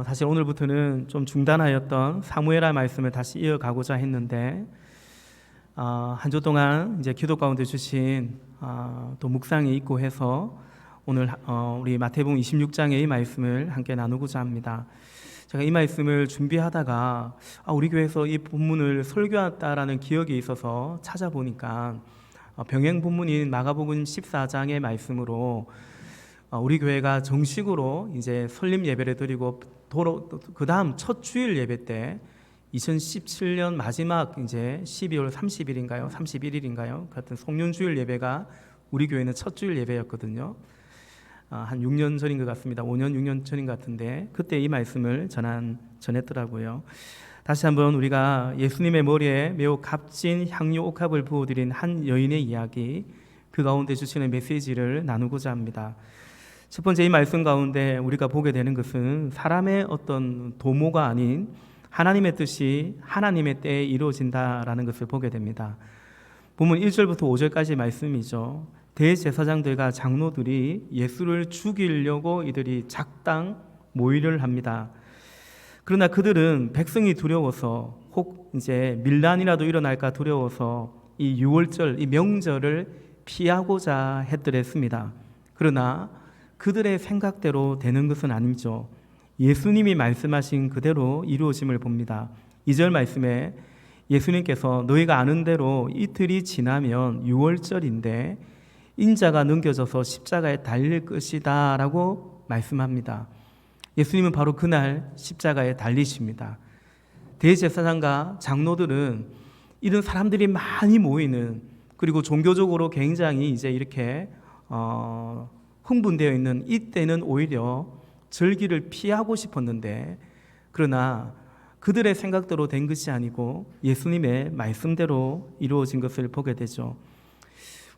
사실 오늘부터는 좀 중단하였던 사무엘하 말씀을 다시 이어가고자 했는데 한 주 동안 이제 기도 가운데 주신 또 묵상이 있고 해서 오늘 우리 마태복음 26장의 이 말씀을 함께 나누고자 합니다. 제가 이 말씀을 준비하다가 우리 교회에서 이 본문을 설교했다라는 기억이 있어서 찾아보니까 병행 본문인 마가복음 14장의 말씀으로 우리 교회가 정식으로 이제 설립 예배를 드리고 그 다음 첫 주일 예배 때 2017년 마지막 이제 12월 30일인가요? 31일인가요? 같은 송년 주일 예배가 우리 교회는 첫 주일 예배였거든요. 한 6년 전인 것 같습니다. 5년, 6년 전인 것 같은데 그때 이 말씀을 전했더라고요. 다시 한번 우리가 예수님의 머리에 매우 값진 향유 옥합을 부어드린 한 여인의 이야기, 그 가운데 주시는 메시지를 나누고자 합니다. 첫 번째 이 말씀 가운데 우리가 보게 되는 것은 사람의 어떤 도모가 아닌 하나님의 뜻이 하나님의 때에 이루어진다라는 것을 보게 됩니다. 본문 1절부터 5절까지 말씀이죠. 대제사장들과 장로들이 예수를 죽이려고 이들이 작당 모의를 합니다. 그러나 그들은 백성이 두려워서 혹 이제 밀란이라도 일어날까 두려워서 이 6월절, 이 명절을 피하고자 했더랬습니다. 그러나 그들의 생각대로 되는 것은 아니죠. 예수님이 말씀하신 그대로 이루어짐을 봅니다. 2절 말씀에 예수님께서 너희가 아는 대로 이틀이 지나면 6월절인데 인자가 넘겨져서 십자가에 달릴 것이다 라고 말씀합니다. 예수님은 바로 그날 십자가에 달리십니다. 대제사장과 장로들은 이런 사람들이 많이 모이는, 그리고 종교적으로 굉장히 이제 이렇게 흥분되어 있는 이때는 오히려 절기를 피하고 싶었는데, 그러나 그들의 생각대로 된 것이 아니고 예수님의 말씀대로 이루어진 것을 보게 되죠.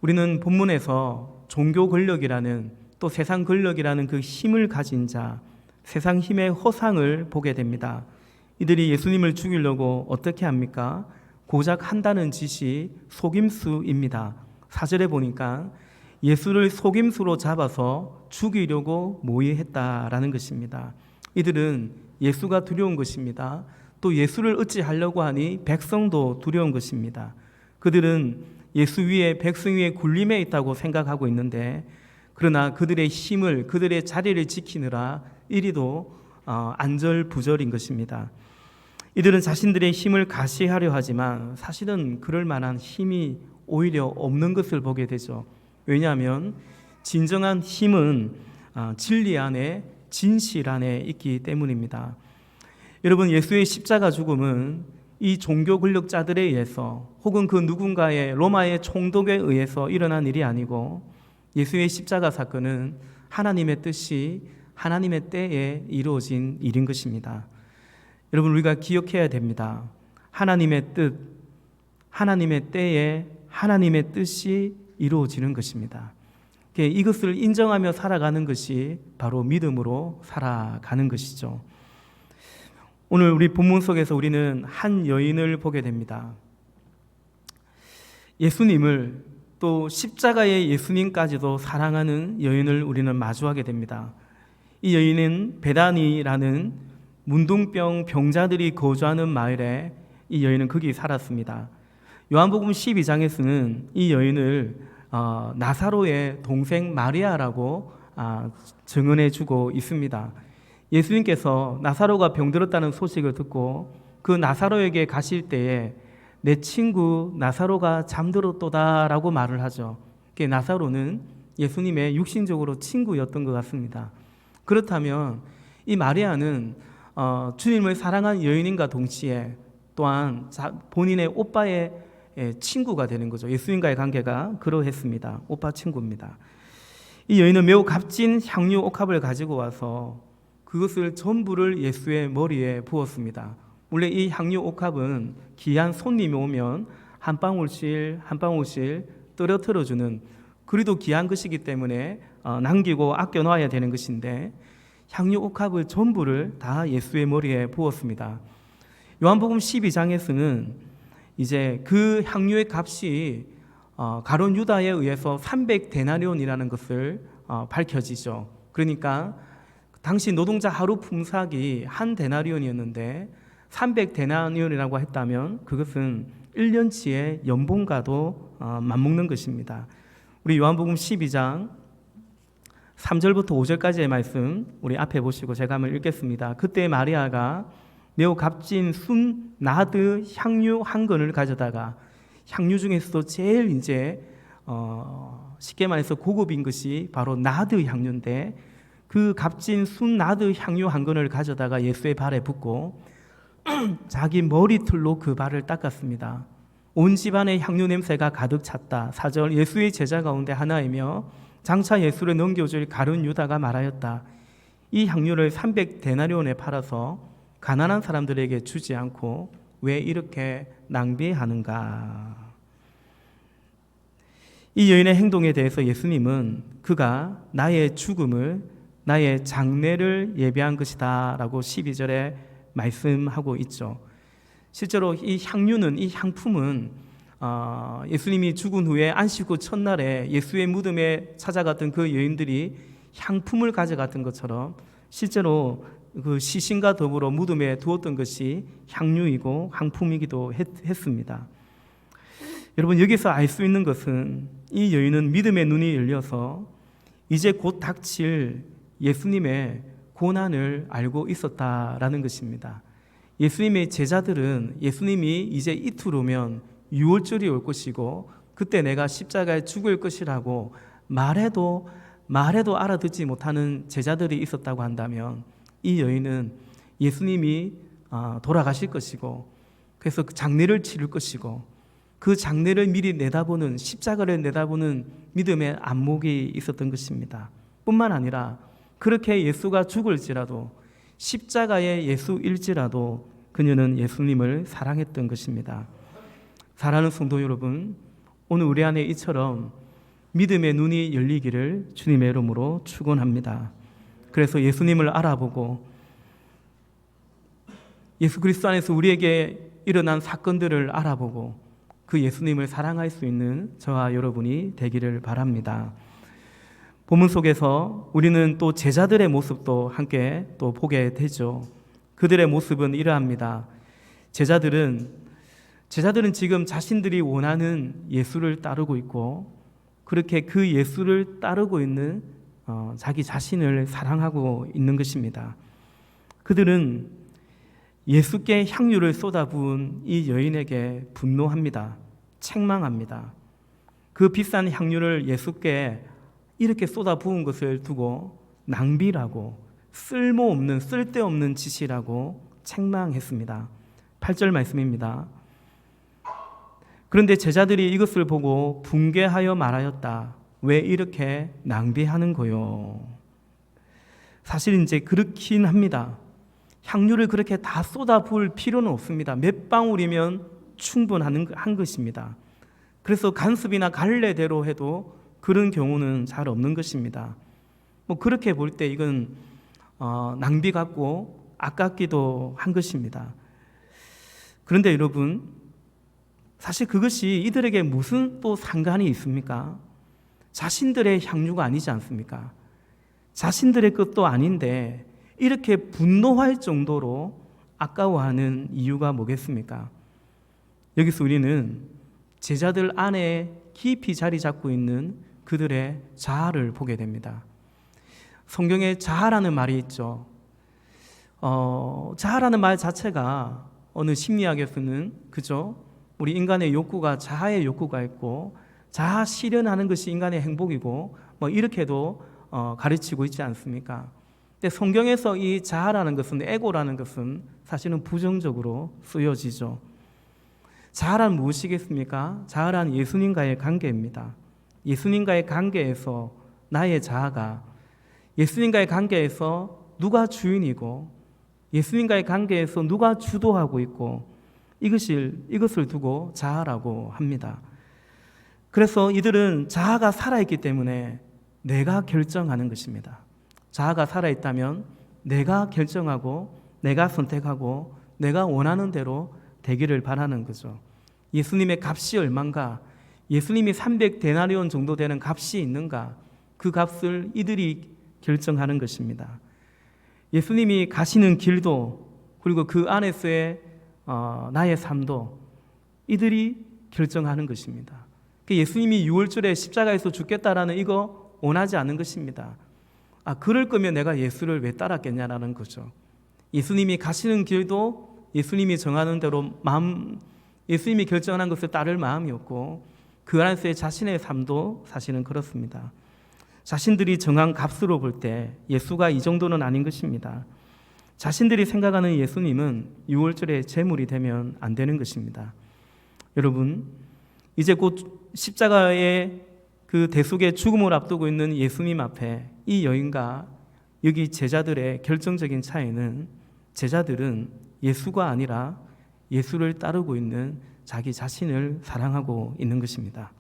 우리는 본문에서 종교 권력이라는, 또 세상 권력이라는 그 힘을 가진 자, 세상 힘의 허상을 보게 됩니다. 이들이 예수님을 죽이려고 어떻게 합니까? 고작 한다는 짓이 속임수입니다. 4절에 보니까 예수를 속임수로 잡아서 죽이려고 모의했다라는 것입니다. 이들은 예수가 두려운 것입니다. 또 예수를 어찌하려고 하니 백성도 두려운 것입니다. 그들은 예수 위에, 백성 위에 군림해 있다고 생각하고 있는데, 그러나 그들의 힘을, 그들의 자리를 지키느라 이리도 안절부절인 것입니다. 이들은 자신들의 힘을 가시하려 하지만 사실은 그럴 만한 힘이 오히려 없는 것을 보게 되죠. 왜냐하면 진정한 힘은 진리 안에, 진실 안에 있기 때문입니다. 여러분, 예수의 십자가 죽음은 이 종교 권력자들에 의해서 혹은 그 누군가의 로마의 총독에 의해서 일어난 일이 아니고, 예수의 십자가 사건은 하나님의 뜻이 하나님의 때에 이루어진 일인 것입니다. 여러분, 우리가 기억해야 됩니다. 하나님의 뜻, 하나님의 때에 하나님의 뜻이 이루어지는 것입니다. 이것을 인정하며 살아가는 것이 바로 믿음으로 살아가는 것이죠. 오늘 우리 본문 속에서 우리는 한 여인을 보게 됩니다. 예수님을, 또 십자가의 예수님까지도 사랑하는 여인을 우리는 마주하게 됩니다. 이 여인은 베다니라는 문둥병 병자들이 거주하는 마을에 이 여인은 거기 살았습니다. 요한복음 12장에서는 이 여인을 나사로의 동생 마리아라고 증언해주고 있습니다. 예수님께서 나사로가 병들었다는 소식을 듣고 그 나사로에게 가실 때에 내 친구 나사로가 잠들었도다라고 말을 하죠. 나사로는 예수님의 육신적으로 친구였던 것 같습니다. 그렇다면 이 마리아는 주님을 사랑한 여인인과 동시에 또한 본인의 오빠의 친구가 되는 거죠. 예수님과의 관계가 그러했습니다. 오빠 친구입니다. 이 여인은 매우 값진 향유 옥합을 가지고 와서 그것을 전부를 예수의 머리에 부었습니다. 원래 이 향유 옥합은 귀한 손님이 오면 한 방울씩 한 방울씩 떨어뜨려주는, 그리도 귀한 것이기 때문에 남기고 아껴 놔야 되는 것인데, 향유 옥합을 전부를 다 예수의 머리에 부었습니다. 요한복음 12장에서는 이제 그 향유의 값이 가룟 유다에 의해서 300데나리온이라는 것을 밝혀지죠. 그러니까 당시 노동자 하루 품삯이 한 데나리온이었는데 300데나리온이라고 했다면 그것은 1년치의 연봉과도 맞먹는 것입니다. 우리 요한복음 12장 3절부터 5절까지의 말씀 우리 앞에 보시고 제가 한번 읽겠습니다. 그때 마리아가 매우 값진 순 나드 향유 한 건을 가져다가, 향유 중에서도 제일 이제 쉽게 말해서 고급인 것이 바로 나드 향유인데, 그 값진 순 나드 향유 한 건을 가져다가 예수의 발에 붓고 자기 머리털로 그 발을 닦았습니다. 온 집안에 향유 냄새가 가득 찼다. 4절, 예수의 제자 가운데 하나이며 장차 예수를 넘겨줄 가룟 유다가 말하였다. 이 향유를 300데나리온에 팔아서 가난한 사람들에게 주지 않고 왜 이렇게 낭비하는가? 이 여인의 행동에 대해서 예수님은 그가 나의 죽음을, 나의 장례를 예비한 것이다 라고 12절에 말씀하고 있죠. 실제로 이 향유는, 이 향품은 예수님이 죽은 후에 안식 후 첫날에 예수의 무덤에 찾아갔던 그 여인들이 향품을 가져갔던 것처럼 실제로 그 시신과 더불어 무덤에 두었던 것이 향유이고 향품이기도 했습니다. 여러분, 여기서 알 수 있는 것은 이 여인은 믿음의 눈이 열려서 이제 곧 닥칠 예수님의 고난을 알고 있었다라는 것입니다. 예수님의 제자들은 예수님이 이제 이틀 후면 유월절이 올 것이고 그때 내가 십자가에 죽을 것이라고 말해도 알아듣지 못하는 제자들이 있었다고 한다면, 이 여인은 예수님이 돌아가실 것이고 그래서 장례를 치를 것이고 그 장례를 미리 내다보는, 십자가를 내다보는 믿음의 안목이 있었던 것입니다. 뿐만 아니라 그렇게 예수가 죽을지라도, 십자가의 예수일지라도 그녀는 예수님을 사랑했던 것입니다. 사랑하는 성도 여러분, 오늘 우리 안에 이처럼 믿음의 눈이 열리기를 주님의 이름으로 축원합니다. 그래서 예수님을 알아보고 예수 그리스도 안에서 우리에게 일어난 사건들을 알아보고 그 예수님을 사랑할 수 있는 저와 여러분이 되기를 바랍니다. 본문 속에서 우리는 또 제자들의 모습도 함께 또 보게 되죠. 그들의 모습은 이러합니다. 제자들은 지금 자신들이 원하는 예수를 따르고 있고 그렇게 그 예수를 따르고 있는 자기 자신을 사랑하고 있는 것입니다. 그들은 예수께 향유를 쏟아부은 이 여인에게 분노합니다. 책망합니다. 그 비싼 향유를 예수께 이렇게 쏟아부은 것을 두고 낭비라고, 쓸모없는, 쓸데없는 짓이라고 책망했습니다. 8절 말씀입니다. 그런데 제자들이 이것을 보고 붕괴하여 말하였다. 왜 이렇게 낭비하는 거요? 사실 이제 그렇긴 합니다. 향유를 그렇게 다 쏟아부을 필요는 없습니다. 몇 방울이면 충분한 것입니다. 그래서 간섭이나 갈래대로 해도 그런 경우는 잘 없는 것입니다. 그렇게 볼 때 이건 낭비 같고 아깝기도 한 것입니다. 그런데 여러분, 사실 그것이 이들에게 무슨 또 상관이 있습니까? 자신들의 향유가 아니지 않습니까? 자신들의 것도 아닌데 이렇게 분노할 정도로 아까워하는 이유가 뭐겠습니까? 여기서 우리는 제자들 안에 깊이 자리 잡고 있는 그들의 자아를 보게 됩니다. 성경에 자아라는 말이 있죠. 자아라는 말 자체가 어느 심리학에서는, 그죠? 우리 인간의 욕구가, 자아의 욕구가 있고 자아 실현하는 것이 인간의 행복이고 이렇게도 가르치고 있지 않습니까? 근데 성경에서 이 자아라는 것은, 에고라는 것은 사실은 부정적으로 쓰여지죠. 자아란 무엇이겠습니까? 자아란 예수님과의 관계입니다. 예수님과의 관계에서 나의 자아가, 예수님과의 관계에서 누가 주인이고 예수님과의 관계에서 누가 주도하고 있고 이것을 두고 자아라고 합니다. 그래서 이들은 자아가 살아있기 때문에 내가 결정하는 것입니다. 자아가 살아있다면 내가 결정하고 내가 선택하고 내가 원하는 대로 되기를 바라는 거죠. 예수님의 값이 얼만가, 예수님이 300데나리온 정도 되는 값이 있는가, 그 값을 이들이 결정하는 것입니다. 예수님이 가시는 길도 그리고 그 안에서의 나의 삶도 이들이 결정하는 것입니다. 예수님이 유월절에 십자가에서 죽겠다라는 이거 원하지 않은 것입니다. 그럴 거면 내가 예수를 왜 따랐겠냐라는 거죠. 예수님이 가시는 길도 예수님이 정하는 대로 예수님이 결정한 것을 따를 마음이었고 그 안에서의 자신의 삶도 사실은 그렇습니다. 자신들이 정한 값으로 볼 때 예수가 이 정도는 아닌 것입니다. 자신들이 생각하는 예수님은 유월절의 제물이 되면 안 되는 것입니다. 여러분, 이제 곧 십자가의 그 대속의 죽음을 앞두고 있는 예수님 앞에 이 여인과 여기 제자들의 결정적인 차이는, 제자들은 예수가 아니라 예수를 따르고 있는 자기 자신을 사랑하고 있는 것입니다.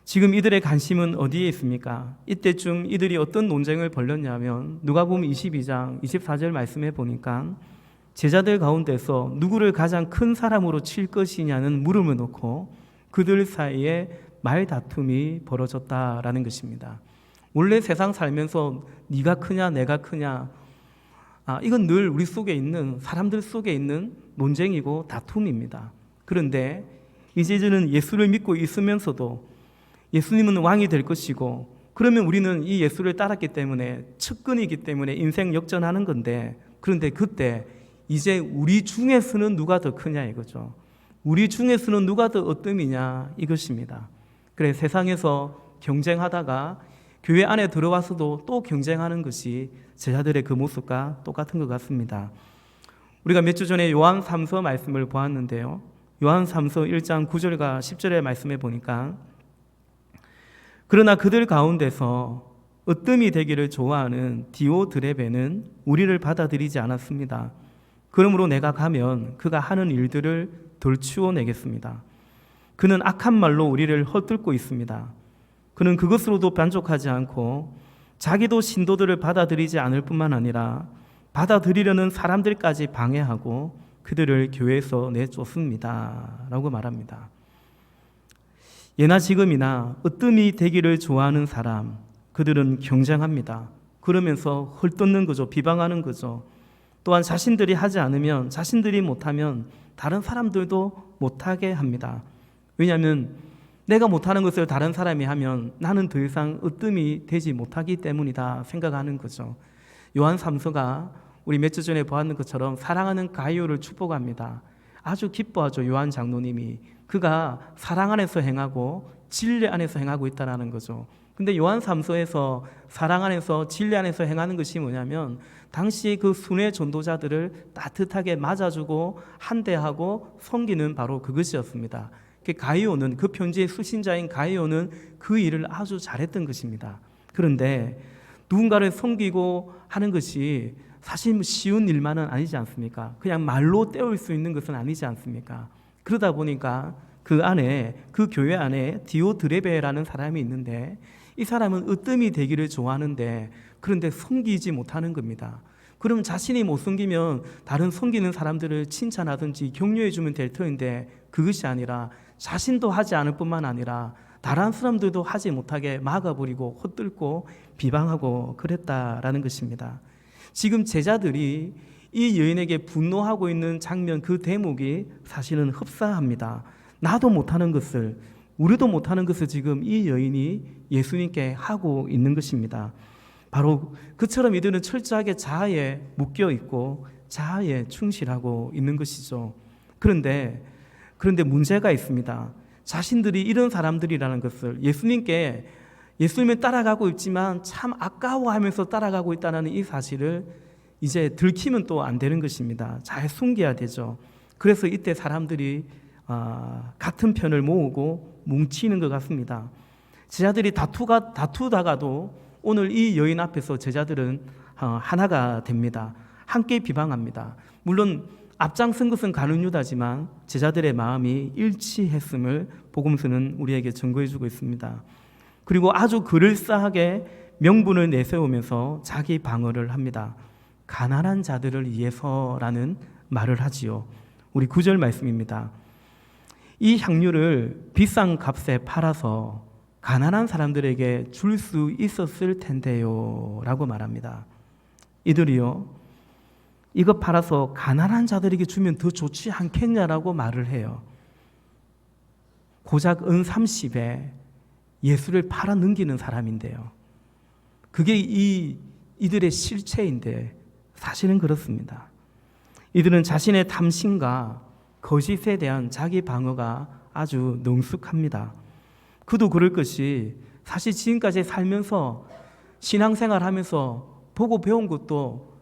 지금 이들의 관심은 어디에 있습니까? 이때쯤 이들이 어떤 논쟁을 벌였냐면 누가복음 22장 24절 말씀에 보니까 제자들 가운데서 누구를 가장 큰 사람으로 칠 것이냐는 물음을 놓고 그들 사이에 말다툼이 벌어졌다라는 것입니다. 원래 세상 살면서 네가 크냐 내가 크냐, 이건 늘 우리 속에 있는, 사람들 속에 있는 논쟁이고 다툼입니다. 그런데 이제는 예수를 믿고 있으면서도 예수님은 왕이 될 것이고, 그러면 우리는 이 예수를 따랐기 때문에 측근이기 때문에 인생 역전하는 건데, 그런데 그때 이제 우리 중에서는 누가 더 크냐 이거죠. 우리 중에서는 누가 더 어뜸이냐 이것입니다. 그래, 세상에서 경쟁하다가 교회 안에 들어와서도 또 경쟁하는 것이 제자들의 그 모습과 똑같은 것 같습니다. 우리가 몇 주 전에 요한 3서 말씀을 보았는데요, 요한 3서 1장 9절과 10절의 말씀에 보니까 그러나 그들 가운데서 으뜸이 되기를 좋아하는 디오드레베는 우리를 받아들이지 않았습니다. 그러므로 내가 가면 그가 하는 일들을 덜추어내겠습니다. 그는 악한 말로 우리를 헛들고 있습니다. 그는 그것으로도 만족하지 않고 자기도 신도들을 받아들이지 않을 뿐만 아니라 받아들이려는 사람들까지 방해하고 그들을 교회에서 내쫓습니다 라고 말합니다. 예나 지금이나 으뜸이 되기를 좋아하는 사람, 그들은 경쟁합니다. 그러면서 헐뜯는 거죠. 비방하는 거죠. 또한 자신들이 하지 않으면, 자신들이 못하면 다른 사람들도 못하게 합니다. 왜냐하면 내가 못하는 것을 다른 사람이 하면 나는 더 이상 으뜸이 되지 못하기 때문이다 생각하는 거죠. 요한 3서가 우리 몇 주 전에 보았는 것처럼 사랑하는 가이오를 축복합니다. 아주 기뻐하죠. 요한 장로님이 그가 사랑 안에서 행하고 진리 안에서 행하고 있다는 거죠. 근데 요한 3서에서 사랑 안에서 진리 안에서 행하는 것이 뭐냐면 당시 그 순회 전도자들을 따뜻하게 맞아주고 한대하고 섬기는 바로 그것이었습니다. 가이오는, 그 편지의 수신자인 가이오는 그 일을 아주 잘했던 것입니다. 그런데 누군가를 섬기고 하는 것이 사실 쉬운 일만은 아니지 않습니까? 그냥 말로 때울 수 있는 것은 아니지 않습니까? 그러다 보니까 그 안에, 그 교회 안에 디오드레베라는 사람이 있는데 이 사람은 으뜸이 되기를 좋아하는데 그런데 섬기지 못하는 겁니다. 그러면 자신이 못 섬기면 다른 섬기는 사람들을 칭찬하든지 격려해 주면 될 터인데 그것이 아니라 자신도 하지 않을 뿐만 아니라 다른 사람들도 하지 못하게 막아버리고 헛들고 비방하고 그랬다라는 것입니다. 지금 제자들이 이 여인에게 분노하고 있는 장면, 그 대목이 사실은 흡사합니다. 나도 못하는 것을, 우리도 못하는 것을 지금 이 여인이 예수님께 하고 있는 것입니다. 바로 그처럼 이들은 철저하게 자아에 묶여 있고 자아에 충실하고 있는 것이죠. 그런데 문제가 있습니다. 자신들이 이런 사람들이라는 것을, 예수님을 따라가고 있지만 참 아까워하면서 따라가고 있다는 이 사실을 이제 들키면 또 안 되는 것입니다. 잘 숨겨야 되죠. 그래서 이때 사람들이 같은 편을 모으고 뭉치는 것 같습니다. 제자들이 다투다가도 오늘 이 여인 앞에서 제자들은 하나가 됩니다. 함께 비방합니다. 물론 앞장선 것은 가룟 유다지만 제자들의 마음이 일치했음을 복음서는 우리에게 증거해주고 있습니다. 그리고 아주 그럴싸하게 명분을 내세우면서 자기 방어를 합니다. 가난한 자들을 위해서라는 말을 하지요. 우리 9절 말씀입니다. 이 향유를 비싼 값에 팔아서 가난한 사람들에게 줄 수 있었을 텐데요 라고 말합니다. 이들이요, 이거 팔아서 가난한 자들에게 주면 더 좋지 않겠냐라고 말을 해요. 고작 은 30에 예수를 팔아 넘기는 사람인데요. 그게 이들의 실체인데 사실은 그렇습니다. 이들은 자신의 탐심과 거짓에 대한 자기 방어가 아주 능숙합니다. 그도 그럴 것이 사실 지금까지 살면서 신앙생활 하면서 보고 배운 것도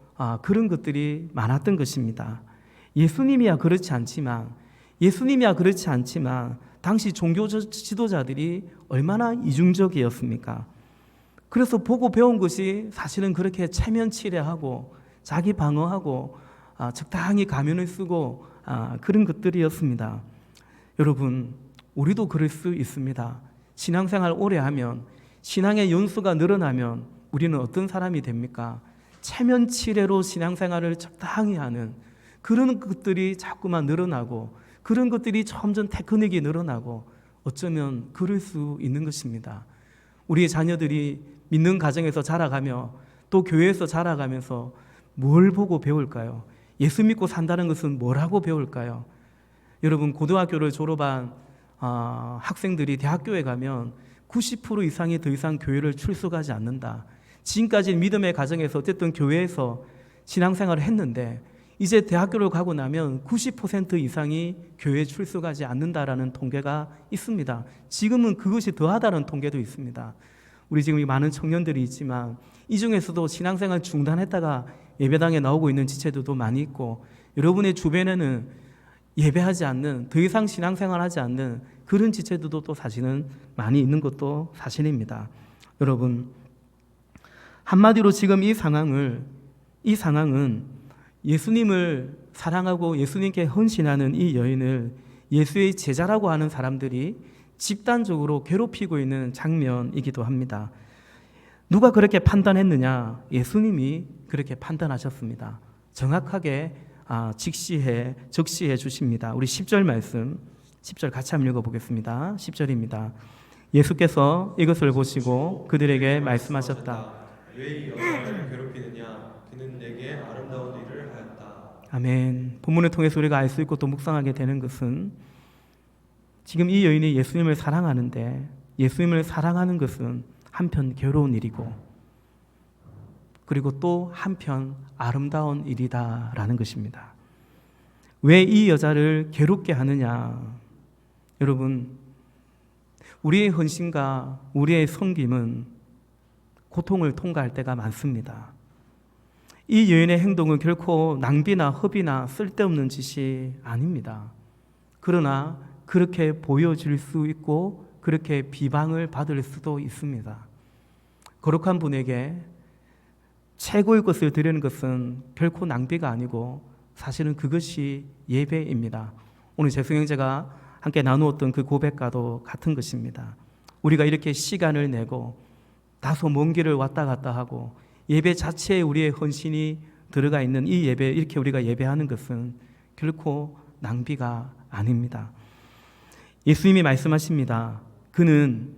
그런 것들이 많았던 것입니다. 예수님이야 그렇지 않지만 당시 종교 지도자들이 얼마나 이중적이었습니까? 그래서 보고 배운 것이 사실은 그렇게 체면치레하고 자기 방어하고 적당히 가면을 쓰고 그런 것들이었습니다. 여러분, 우리도 그럴 수 있습니다. 신앙생활 오래 하면, 신앙의 연수가 늘어나면 우리는 어떤 사람이 됩니까? 체면치레로 신앙생활을 적당히 하는 그런 것들이 자꾸만 늘어나고, 그런 것들이 점점 테크닉이 늘어나고, 어쩌면 그럴 수 있는 것입니다. 우리의 자녀들이 믿는 가정에서 자라가며 또 교회에서 자라가면서 뭘 보고 배울까요? 예수 믿고 산다는 것은 뭐라고 배울까요? 여러분, 고등학교를 졸업한 학생들이 대학교에 가면 90% 이상이 더 이상 교회를 출석하지 않는다. 지금까지 믿음의 가정에서 어쨌든 교회에서 신앙생활을 했는데 이제 대학교를 가고 나면 90% 이상이 교회에 출석하지 않는다라는 통계가 있습니다. 지금은 그것이 더하다는 통계도 있습니다. 우리 지금 많은 청년들이 있지만 이 중에서도 신앙생활 중단했다가 예배당에 나오고 있는 지체들도 많이 있고, 여러분의 주변에는 예배하지 않는, 더 이상 신앙생활하지 않는 그런 지체들도 또 사실은 많이 있는 것도 사실입니다. 여러분, 한마디로 지금 이 상황은 예수님을 사랑하고 예수님께 헌신하는 이 여인을 예수의 제자라고 하는 사람들이 집단적으로 괴롭히고 있는 장면이기도 합니다. 누가 그렇게 판단했느냐? 예수님이 그렇게 판단하셨습니다. 정확하게 적시해 주십니다. 우리 10절 말씀, 10절 같이 한번 읽어보겠습니다. 10절입니다. 예수께서 이것을 보시고 그들에게 말씀하셨다. 왜 이 여자를 괴롭히느냐? 그는 내게 아름다운 일을 하였다. 아멘. 본문을 통해서 우리가 알 수 있고 또 묵상하게 되는 것은, 지금 이 여인이 예수님을 사랑하는데 예수님을 사랑하는 것은 한편 괴로운 일이고, 그리고 또 한편 아름다운 일이다라는 것입니다. 왜 이 여자를 괴롭게 하느냐? 여러분, 우리의 헌신과 우리의 섬김은 고통을 통과할 때가 많습니다. 이 여인의 행동은 결코 낭비나 허비나 쓸데없는 짓이 아닙니다. 그러나 그렇게 보여질 수 있고 그렇게 비방을 받을 수도 있습니다. 거룩한 분에게 최고의 것을 드리는 것은 결코 낭비가 아니고 사실은 그것이 예배입니다. 오늘 재승 형제가 함께 나누었던 그 고백과도 같은 것입니다. 우리가 이렇게 시간을 내고 다소 먼 길을 왔다 갔다 하고 예배 자체에 우리의 헌신이 들어가 있는 이 예배, 이렇게 우리가 예배하는 것은 결코 낭비가 아닙니다. 예수님이 말씀하십니다. 그는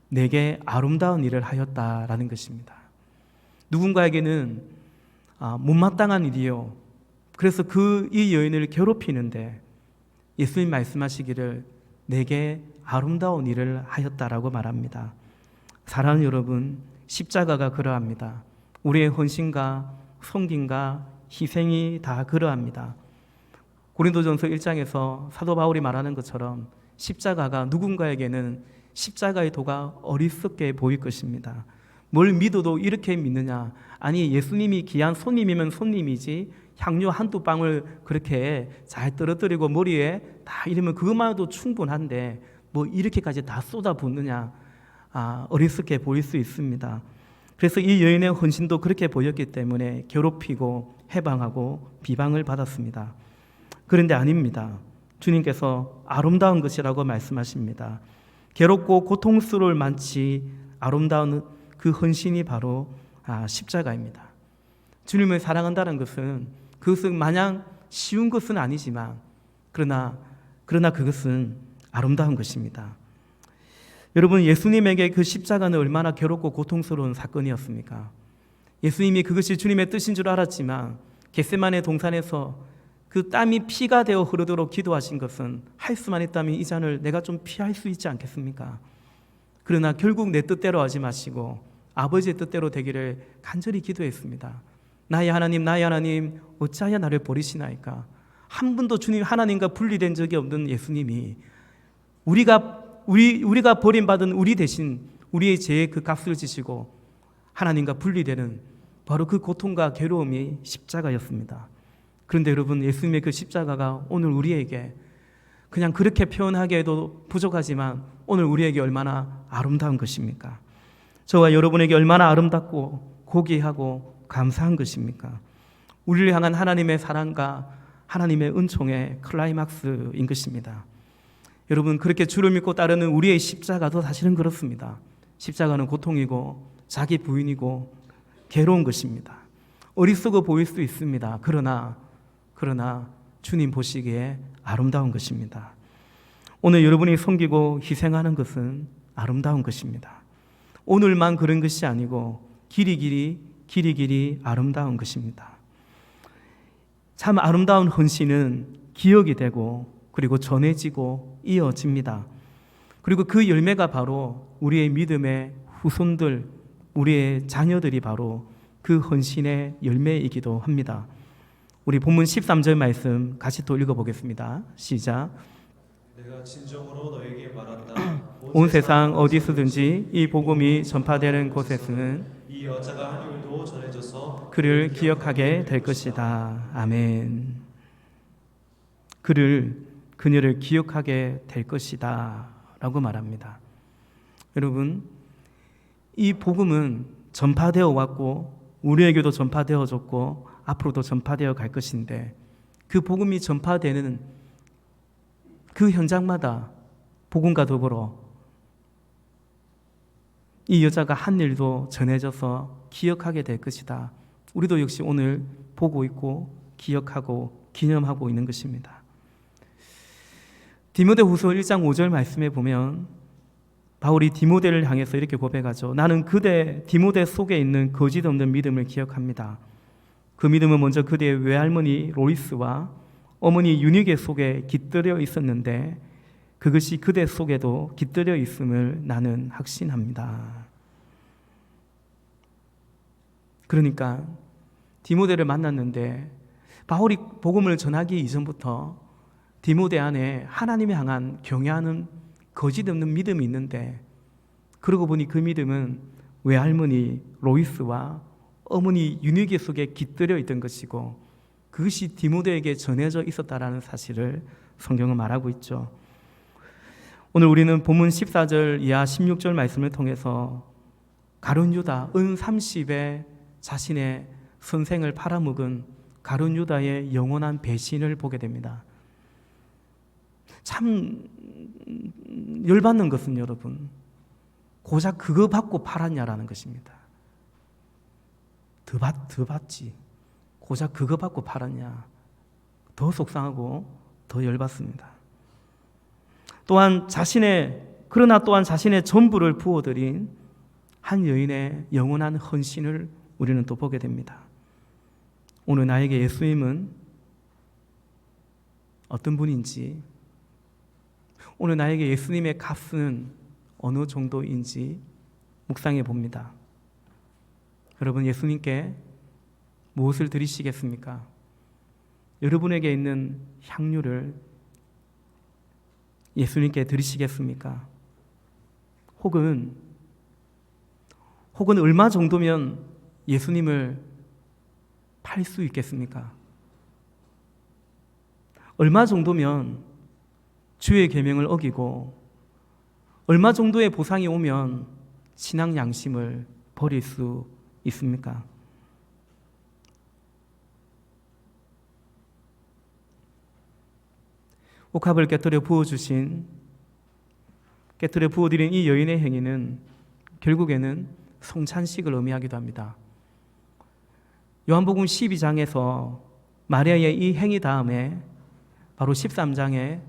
내게 아름다운 일을 하였다라는 것입니다. 누군가에게는 못마땅한 일이요, 그래서 이 여인을 괴롭히는데 예수님 말씀하시기를 내게 아름다운 일을 하였다라고 말합니다. 사랑하는 여러분, 십자가가 그러합니다. 우리의 헌신과 섬김과 희생이 다 그러합니다. 고린도전서 1장에서 사도 바울이 말하는 것처럼 십자가가 누군가에게는 십자가의 도가 어리석게 보일 것입니다. 뭘 믿어도 이렇게 믿느냐? 아니, 예수님이 귀한 손님이면 손님이지 향료 한두 방울 그렇게 잘 떨어뜨리고 머리에 다 이러면 그것만도 충분한데 뭐 이렇게까지 다 쏟아붓느냐? 어리석게 보일 수 있습니다. 그래서 이 여인의 헌신도 그렇게 보였기 때문에 괴롭히고 해방하고 비방을 받았습니다. 그런데 아닙니다. 주님께서 아름다운 것이라고 말씀하십니다. 괴롭고 고통스러울 만치 아름다운 그 헌신이 바로 십자가입니다. 주님을 사랑한다는 것은 그것은 마냥 쉬운 것은 아니지만 그러나 그것은 아름다운 것입니다. 여러분, 예수님에게 그 십자가는 얼마나 괴롭고 고통스러운 사건이었습니까? 예수님이 그것이 주님의 뜻인 줄 알았지만 겟세마네 동산에서 그 땀이 피가 되어 흐르도록 기도하신 것은 할 수만 있다면 이 잔을 내가 좀 피할 수 있지 않겠습니까? 그러나 결국 내 뜻대로 하지 마시고 아버지의 뜻대로 되기를 간절히 기도했습니다. 나의 하나님 어찌하여 나를 버리시나이까? 한 번도 주님 하나님과 분리된 적이 없는 예수님이 우리가 버림받은 우리 대신 우리의 죄의 그 값을 지시고 하나님과 분리되는 바로 그 고통과 괴로움이 십자가였습니다. 그런데 여러분, 예수님의 그 십자가가 오늘 우리에게 그냥 그렇게 표현하기에도 부족하지만 오늘 우리에게 얼마나 아름다운 것입니까? 저와 여러분에게 얼마나 아름답고 고귀하고 감사한 것입니까? 우리를 향한 하나님의 사랑과 하나님의 은총의 클라이막스인 것입니다. 여러분, 그렇게 주를 믿고 따르는 우리의 십자가도 사실은 그렇습니다. 십자가는 고통이고 자기 부인이고 괴로운 것입니다. 어리석어 보일 수 있습니다. 그러나 주님 보시기에 아름다운 것입니다. 오늘 여러분이 섬기고 희생하는 것은 아름다운 것입니다. 오늘만 그런 것이 아니고 길이 아름다운 것입니다. 참 아름다운 헌신은 기억이 되고 그리고 전해지고 이어집니다. 그리고 그 열매가 바로 우리의 믿음의 후손들, 우리의 자녀들이 바로 그 헌신의 열매이기도 합니다. 우리 본문 13절 말씀 같이 또 읽어보겠습니다. 시작. 내가 진정으로 너에게 말한다. 온 세상 어디서든지 이 복음이 전파되는 곳에서는 이 여자가 한 일도 전해져서 그를 기억하게 될 것이다. 아멘. 그녀를 기억하게 될 것이다 라고 말합니다. 여러분, 이 복음은 전파되어 왔고 우리에게도 전파되어졌고 앞으로도 전파되어 갈 것인데 그 복음이 전파되는 그 현장마다 복음과 더불어 이 여자가 한 일도 전해져서 기억하게 될 것이다. 우리도 역시 오늘 보고 있고 기억하고 기념하고 있는 것입니다. 디모데후서 1장 5절 말씀에 보면 바울이 디모데를 향해서 이렇게 고백하죠. 나는 그대 디모데 속에 있는 거짓 없는 믿음을 기억합니다. 그 믿음은 먼저 그대의 외할머니 로이스와 어머니 유니게 속에 깃들여 있었는데 그것이 그대 속에도 깃들여 있음을 나는 확신합니다. 그러니까 디모데를 만났는데 바울이 복음을 전하기 이전부터 디모데 안에 하나님을 향한 경외하는 거짓 없는 믿음이 있는데 그러고 보니 그 믿음은 외할머니 로이스와 어머니 유니게 속에 깃들여 있던 것이고 그것이 디모데에게 전해져 있었다라는 사실을 성경은 말하고 있죠. 오늘 우리는 본문 14절 이하 16절 말씀을 통해서 가룟 유다 은 30에 자신의 선생을 팔아먹은 가룟 유다의 영원한 배신을 보게 됩니다. 참 열받는 것은 여러분 고작 그거 받고 팔았냐라는 것입니다. 더 받지. 고작 그거 받고 팔았냐. 더 속상하고 더 열받습니다. 그러나 또한 자신의 전부를 부어드린 한 여인의 영원한 헌신을 우리는 또 보게 됩니다. 오늘 나에게 예수님은 어떤 분인지, 오늘 나에게 예수님의 값은 어느 정도인지 묵상해 봅니다. 여러분, 예수님께 무엇을 드리시겠습니까? 여러분에게 있는 향유를 예수님께 드리시겠습니까? 혹은 얼마 정도면 예수님을 팔 수 있겠습니까? 얼마 정도면 주의 계명을 어기고 얼마 정도의 보상이 오면 신앙 양심을 버릴 수 있습니까? 옥합을 깨뜨려 부어드린 이 여인의 행위는 결국에는 성찬식을 의미하기도 합니다. 요한복음 12장에서 마리아의 이 행위 다음에 바로 13장에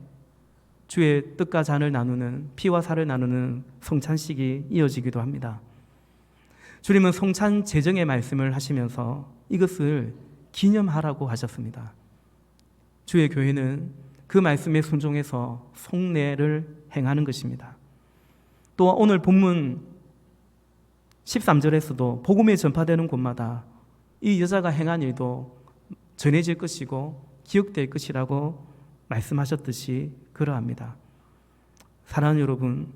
주의 뜻과 잔을 나누는 피와 살을 나누는 성찬식이 이어지기도 합니다. 주님은 성찬 제정의 말씀을 하시면서 이것을 기념하라고 하셨습니다. 주의 교회는 그 말씀에 순종해서 속례를 행하는 것입니다. 또 오늘 본문 13절에서도 복음이 전파되는 곳마다 이 여자가 행한 일도 전해질 것이고 기억될 것이라고 말씀하셨듯이 그러합니다. 사랑하는 여러분,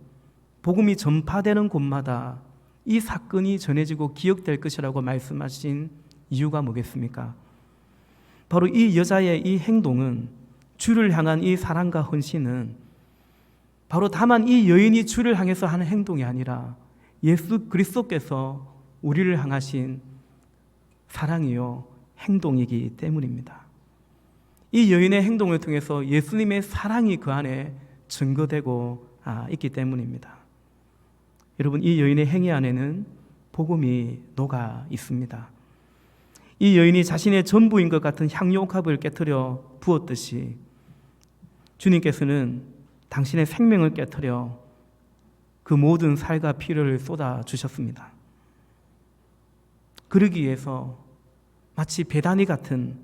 복음이 전파되는 곳마다 이 사건이 전해지고 기억될 것이라고 말씀하신 이유가 뭐겠습니까? 바로 이 여자의 이 행동은, 주를 향한 이 사랑과 헌신은 바로 다만 이 여인이 주를 향해서 하는 행동이 아니라 예수 그리스도께서 우리를 향하신 사랑이요 행동이기 때문입니다. 이 여인의 행동을 통해서 예수님의 사랑이 그 안에 증거되고 있기 때문입니다. 여러분, 이 여인의 행위 안에는 복음이 녹아 있습니다. 이 여인이 자신의 전부인 것 같은 향유 옥합을 깨뜨려 부었듯이 주님께서는 당신의 생명을 깨뜨려 그 모든 살과 피를 쏟아 주셨습니다. 그러기 위해서 마치 배단위 같은,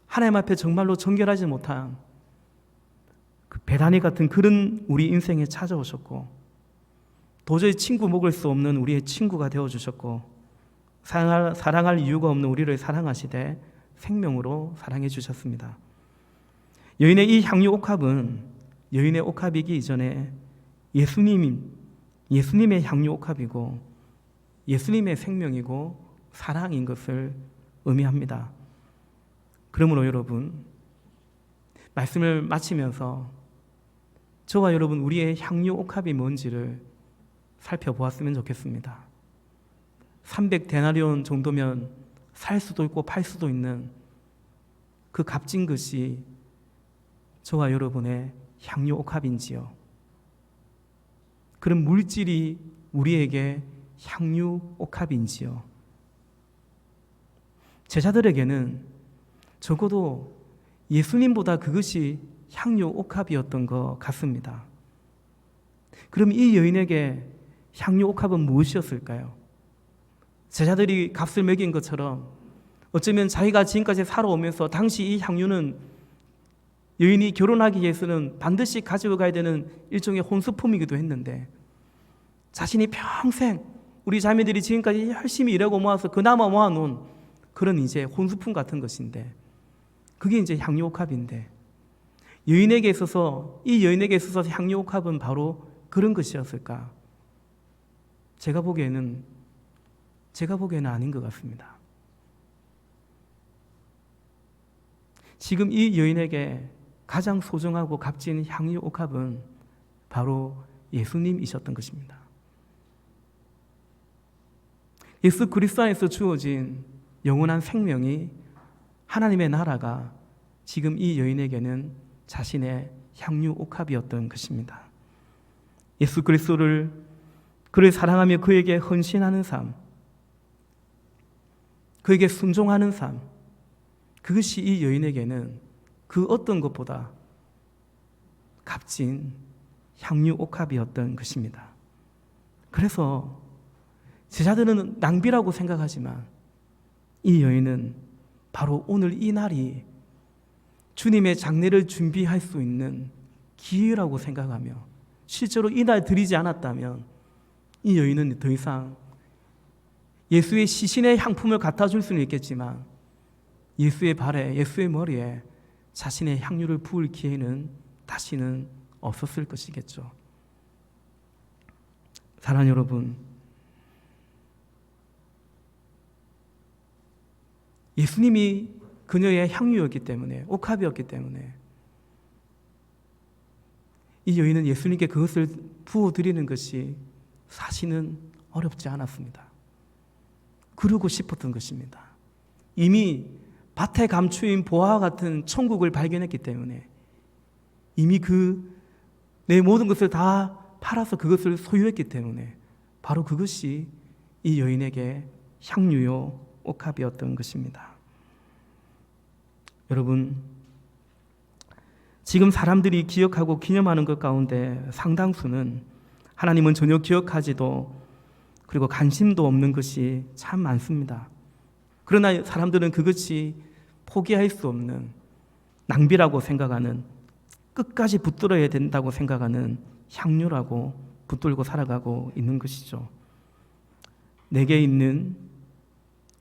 하나님 앞에 정말로 정결하지 못한 그 배단위 같은 그런 우리 인생에 찾아오셨고, 도저히 친구 먹을 수 없는 우리의 친구가 되어주셨고, 사랑할 이유가 없는 우리를 사랑하시되 생명으로 사랑해 주셨습니다. 여인의 이 향유 옥합은 여인의 옥합이기 이전에 예수님의 향유 옥합이고 예수님의 생명이고 사랑인 것을 의미합니다. 그러므로 여러분, 말씀을 마치면서 저와 여러분, 우리의 향유 옥합이 뭔지를 살펴보았으면 좋겠습니다. 300데나리온 정도면 살 수도 있고 팔 수도 있는 그 값진 것이 저와 여러분의 향유 옥합인지요? 그런 물질이 우리에게 향유 옥합인지요? 제자들에게는 적어도 예수님보다 그것이 향유 옥합이었던 것 같습니다. 그럼 이 여인에게 향유 옥합은 무엇이었을까요? 제자들이 값을 매긴 것처럼 어쩌면 자기가 지금까지 살아오면서 당시 이 향유는 여인이 결혼하기 위해서는 반드시 가지고 가야 되는 일종의 혼수품이기도 했는데, 자신이 평생 우리 자매들이 지금까지 열심히 일하고 모아서 그나마 모아놓은 그런 이제 혼수품 같은 것인데, 그게 이제 향유옥합인데, 이 여인에게 있어서 향유옥합은 바로 그런 것이었을까? 제가 보기에는 아닌 것 같습니다. 지금 이 여인에게 가장 소중하고 값진 향유 옥합은 바로 예수님이셨던 것입니다. 예수 그리스도 안에서 주어진 영원한 생명이, 하나님의 나라가 지금 이 여인에게는 자신의 향유 옥합이었던 것입니다. 예수 그리스도를, 그를 사랑하며 그에게 헌신하는 삶, 그에게 순종하는 삶, 그것이 이 여인에게는 그 어떤 것보다 값진 향유 옥합이었던 것입니다. 그래서 제자들은 낭비라고 생각하지만 이 여인은 바로 오늘 이 날이 주님의 장례를 준비할 수 있는 기회라고 생각하며, 실제로 이 날 드리지 않았다면 이 여인은 더 이상 예수의 시신의 향품을 갖다 줄 수는 있겠지만 예수의 발에, 예수의 머리에 자신의 향유를 부을 기회는 다시는 없었을 것이겠죠. 사랑하는 여러분, 예수님이 그녀의 향유였기 때문에, 옥합이었기 때문에 이 여인은 예수님께 그것을 부어드리는 것이 사실은 어렵지 않았습니다. 그러고 싶었던 것입니다. 이미 밭에 감추인 보화와 같은 천국을 발견했기 때문에, 이미 내 모든 것을 다 팔아서 그것을 소유했기 때문에 바로 그것이 이 여인에게 향유요 옥합이었던 것입니다. 여러분, 지금 사람들이 기억하고 기념하는 것 가운데 상당수는 하나님은 전혀 기억하지도 그리고 관심도 없는 것이 참 많습니다. 그러나 사람들은 그것이 포기할 수 없는 낭비라고 생각하는, 끝까지 붙들어야 된다고 생각하는 향유라고 붙들고 살아가고 있는 것이죠. 내게 있는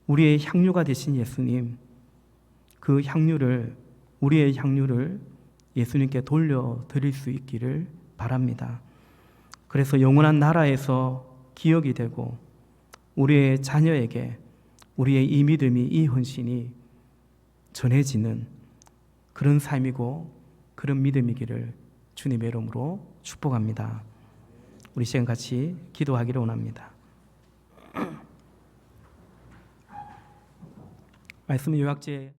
우리의 향유가 되신 예수님, 그 향유를, 우리의 향유를 예수님께 돌려드릴 수 있기를 바랍니다. 그래서 영원한 나라에서 기억이 되고 우리의 자녀에게 우리의 이 믿음이, 이 헌신이 전해지는 그런 삶이고 그런 믿음이기를 주님의 이름으로 축복합니다. 우리 시간 같이 기도하기를 원합니다. 말씀 요약제